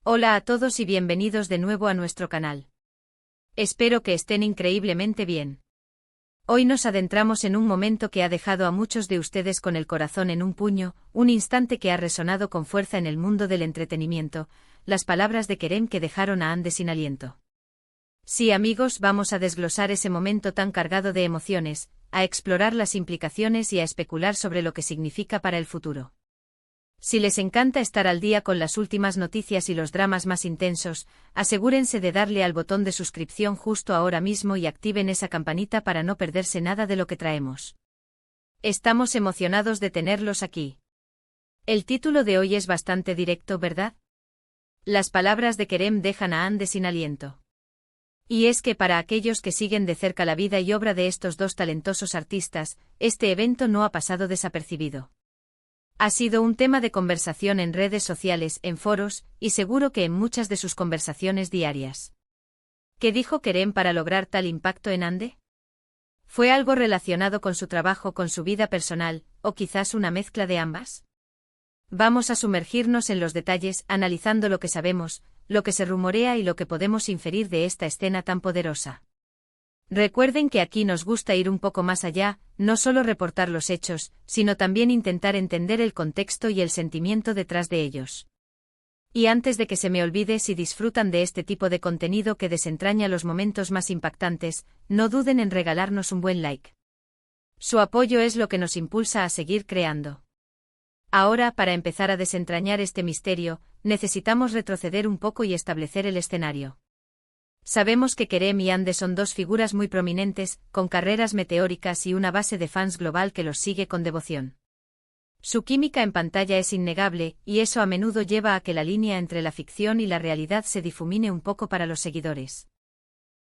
Hola a todos y bienvenidos de nuevo a nuestro canal. Espero que estén increíblemente bien. Hoy nos adentramos en un momento que ha dejado a muchos de ustedes con el corazón en un puño, un instante que ha resonado con fuerza en el mundo del entretenimiento, las palabras de Kerem que dejaron a Hande sin aliento. Sí, amigos, vamos a desglosar ese momento tan cargado de emociones, a explorar las implicaciones y a especular sobre lo que significa para el futuro. Si les encanta estar al día con las últimas noticias y los dramas más intensos, asegúrense de darle al botón de suscripción justo ahora mismo y activen esa campanita para no perderse nada de lo que traemos. Estamos emocionados de tenerlos aquí. El título de hoy es bastante directo, ¿verdad? Las palabras de Kerem dejan a Hande sin aliento. Y es que para aquellos que siguen de cerca la vida y obra de estos dos talentosos artistas, este evento no ha pasado desapercibido. Ha sido un tema de conversación en redes sociales, en foros, y seguro que en muchas de sus conversaciones diarias. ¿Qué dijo Kerem para lograr tal impacto en Hande? ¿Fue algo relacionado con su trabajo, con su vida personal, o quizás una mezcla de ambas? Vamos a sumergirnos en los detalles, analizando lo que sabemos, lo que se rumorea y lo que podemos inferir de esta escena tan poderosa. Recuerden que aquí nos gusta ir un poco más allá, no solo reportar los hechos, sino también intentar entender el contexto y el sentimiento detrás de ellos. Y antes de que se me olvide, si disfrutan de este tipo de contenido que desentraña los momentos más impactantes, no duden en regalarnos un buen like. Su apoyo es lo que nos impulsa a seguir creando. Ahora, para empezar a desentrañar este misterio, necesitamos retroceder un poco y establecer el escenario. Sabemos que Kerem y Hande son dos figuras muy prominentes, con carreras meteóricas y una base de fans global que los sigue con devoción. Su química en pantalla es innegable, y eso a menudo lleva a que la línea entre la ficción y la realidad se difumine un poco para los seguidores.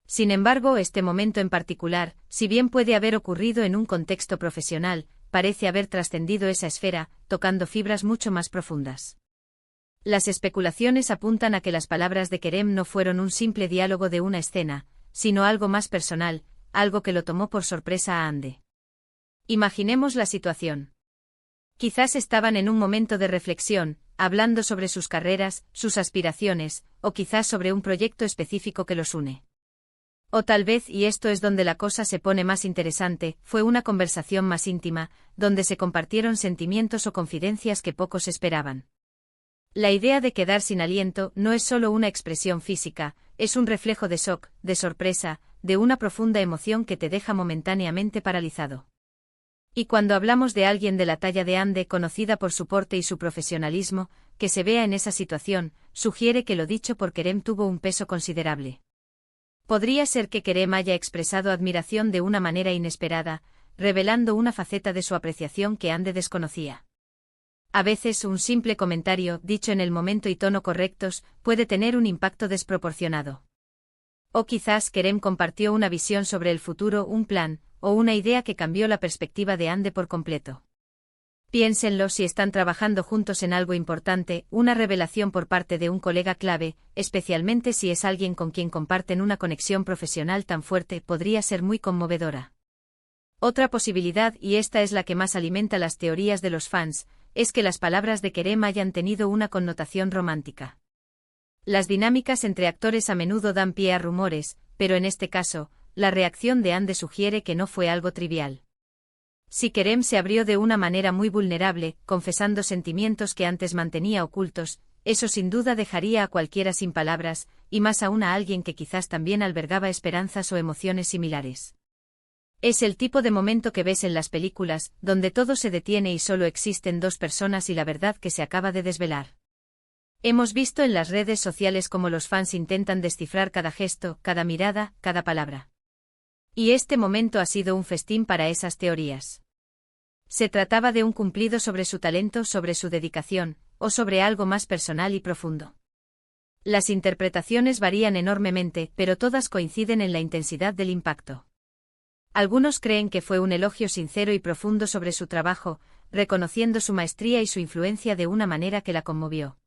Sin embargo, este momento en particular, si bien puede haber ocurrido en un contexto profesional, parece haber trascendido esa esfera, tocando fibras mucho más profundas. Las especulaciones apuntan a que las palabras de Kerem no fueron un simple diálogo de una escena, sino algo más personal, algo que lo tomó por sorpresa a Hande. Imaginemos la situación. Quizás estaban en un momento de reflexión, hablando sobre sus carreras, sus aspiraciones, o quizás sobre un proyecto específico que los une. O tal vez, y esto es donde la cosa se pone más interesante, fue una conversación más íntima, donde se compartieron sentimientos o confidencias que pocos esperaban. La idea de quedar sin aliento no es solo una expresión física, es un reflejo de shock, de sorpresa, de una profunda emoción que te deja momentáneamente paralizado. Y cuando hablamos de alguien de la talla de Hande, conocida por su porte y su profesionalismo, que se vea en esa situación, sugiere que lo dicho por Kerem tuvo un peso considerable. Podría ser que Kerem haya expresado admiración de una manera inesperada, revelando una faceta de su apreciación que Hande desconocía. A veces un simple comentario, dicho en el momento y tono correctos, puede tener un impacto desproporcionado. O quizás Kerem compartió una visión sobre el futuro, un plan, o una idea que cambió la perspectiva de Hande por completo. Piénsenlo si están trabajando juntos en algo importante, una revelación por parte de un colega clave, especialmente si es alguien con quien comparten una conexión profesional tan fuerte, podría ser muy conmovedora. Otra posibilidad, y esta es la que más alimenta las teorías de los fans, es que las palabras de Kerem hayan tenido una connotación romántica. Las dinámicas entre actores a menudo dan pie a rumores, pero en este caso, la reacción de Hande sugiere que no fue algo trivial. Si Kerem se abrió de una manera muy vulnerable, confesando sentimientos que antes mantenía ocultos, eso sin duda dejaría a cualquiera sin palabras, y más aún a alguien que quizás también albergaba esperanzas o emociones similares. Es el tipo de momento que ves en las películas, donde todo se detiene y solo existen dos personas y la verdad que se acaba de desvelar. Hemos visto en las redes sociales cómo los fans intentan descifrar cada gesto, cada mirada, cada palabra. Y este momento ha sido un festín para esas teorías. ¿Se trataba de un cumplido sobre su talento, sobre su dedicación, o sobre algo más personal y profundo? Las interpretaciones varían enormemente, pero todas coinciden en la intensidad del impacto. Algunos creen que fue un elogio sincero y profundo sobre su trabajo, reconociendo su maestría y su influencia de una manera que la conmovió.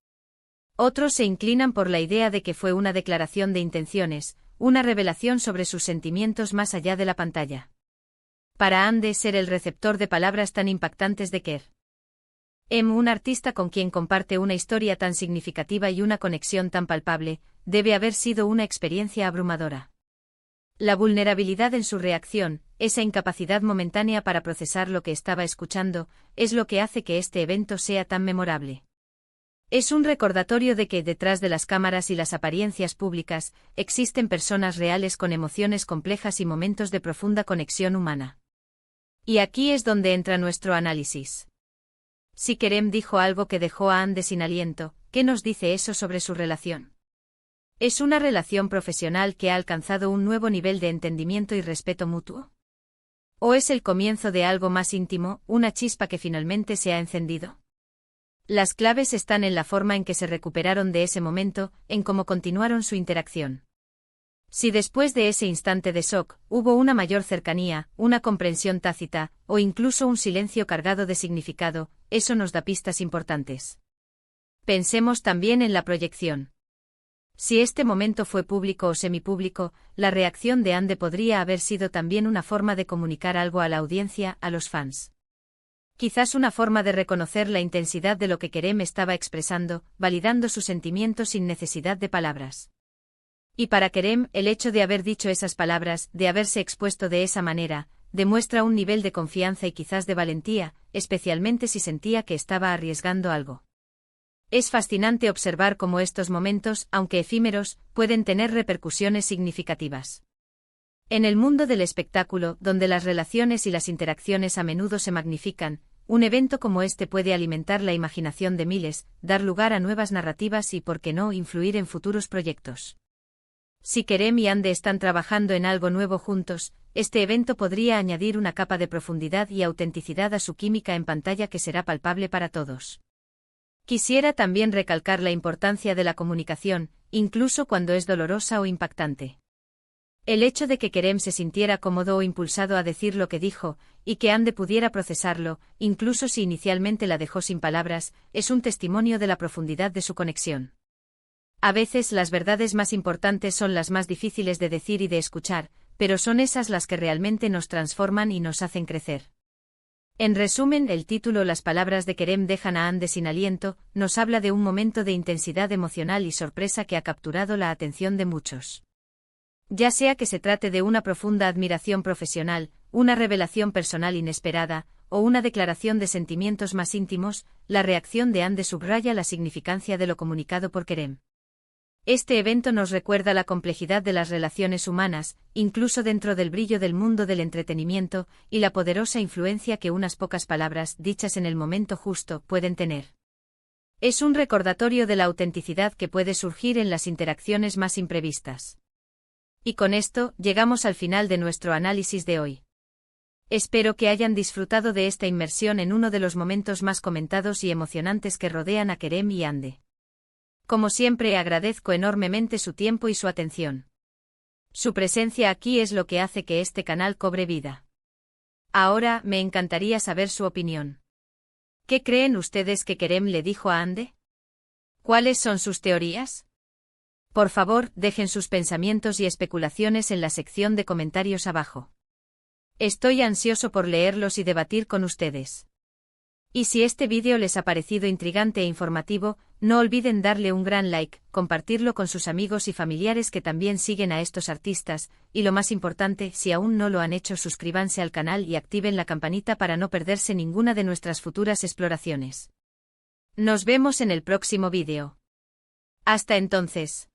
Otros se inclinan por la idea de que fue una declaración de intenciones, una revelación sobre sus sentimientos más allá de la pantalla. Para Hande, ser el receptor de palabras tan impactantes de Kerem Un artista con quien comparte una historia tan significativa y una conexión tan palpable, debe haber sido una experiencia abrumadora. La vulnerabilidad en su reacción, esa incapacidad momentánea para procesar lo que estaba escuchando, es lo que hace que este evento sea tan memorable. Es un recordatorio de que, detrás de las cámaras y las apariencias públicas, existen personas reales con emociones complejas y momentos de profunda conexión humana. Y aquí es donde entra nuestro análisis. Si Kerem dijo algo que dejó a Ande sin aliento, ¿qué nos dice eso sobre su relación? ¿Es una relación profesional que ha alcanzado un nuevo nivel de entendimiento y respeto mutuo? ¿O es el comienzo de algo más íntimo, una chispa que finalmente se ha encendido? Las claves están en la forma en que se recuperaron de ese momento, en cómo continuaron su interacción. Si después de ese instante de shock, hubo una mayor cercanía, una comprensión tácita, o incluso un silencio cargado de significado, eso nos da pistas importantes. Pensemos también en la proyección. Si este momento fue público o semipúblico, la reacción de Ande podría haber sido también una forma de comunicar algo a la audiencia, a los fans. Quizás una forma de reconocer la intensidad de lo que Kerem estaba expresando, validando sus sentimientos sin necesidad de palabras. Y para Kerem, el hecho de haber dicho esas palabras, de haberse expuesto de esa manera, demuestra un nivel de confianza y quizás de valentía, especialmente si sentía que estaba arriesgando algo. Es fascinante observar cómo estos momentos, aunque efímeros, pueden tener repercusiones significativas. En el mundo del espectáculo, donde las relaciones y las interacciones a menudo se magnifican, un evento como este puede alimentar la imaginación de miles, dar lugar a nuevas narrativas y, por qué no, influir en futuros proyectos. Si Kerem y Ande están trabajando en algo nuevo juntos, este evento podría añadir una capa de profundidad y autenticidad a su química en pantalla que será palpable para todos. Quisiera también recalcar la importancia de la comunicación, incluso cuando es dolorosa o impactante. El hecho de que Kerem se sintiera cómodo o impulsado a decir lo que dijo, y que Ande pudiera procesarlo, incluso si inicialmente la dejó sin palabras, es un testimonio de la profundidad de su conexión. A veces las verdades más importantes son las más difíciles de decir y de escuchar, pero son esas las que realmente nos transforman y nos hacen crecer. En resumen, el título Las palabras de Kerem dejan a Ande sin aliento, nos habla de un momento de intensidad emocional y sorpresa que ha capturado la atención de muchos. Ya sea que se trate de una profunda admiración profesional, una revelación personal inesperada, o una declaración de sentimientos más íntimos, la reacción de Ande subraya la significancia de lo comunicado por Kerem. Este evento nos recuerda la complejidad de las relaciones humanas, incluso dentro del brillo del mundo del entretenimiento, y la poderosa influencia que unas pocas palabras, dichas en el momento justo, pueden tener. Es un recordatorio de la autenticidad que puede surgir en las interacciones más imprevistas. Y con esto, llegamos al final de nuestro análisis de hoy. Espero que hayan disfrutado de esta inmersión en uno de los momentos más comentados y emocionantes que rodean a Kerem y Ande. Como siempre, agradezco enormemente su tiempo y su atención. Su presencia aquí es lo que hace que este canal cobre vida. Ahora, me encantaría saber su opinión. ¿Qué creen ustedes que Kerem le dijo a Ande? ¿Cuáles son sus teorías? Por favor, dejen sus pensamientos y especulaciones en la sección de comentarios abajo. Estoy ansioso por leerlos y debatir con ustedes. Y si este vídeo les ha parecido intrigante e informativo, no olviden darle un gran like, compartirlo con sus amigos y familiares que también siguen a estos artistas, y lo más importante, si aún no lo han hecho, suscríbanse al canal y activen la campanita para no perderse ninguna de nuestras futuras exploraciones. Nos vemos en el próximo vídeo. Hasta entonces.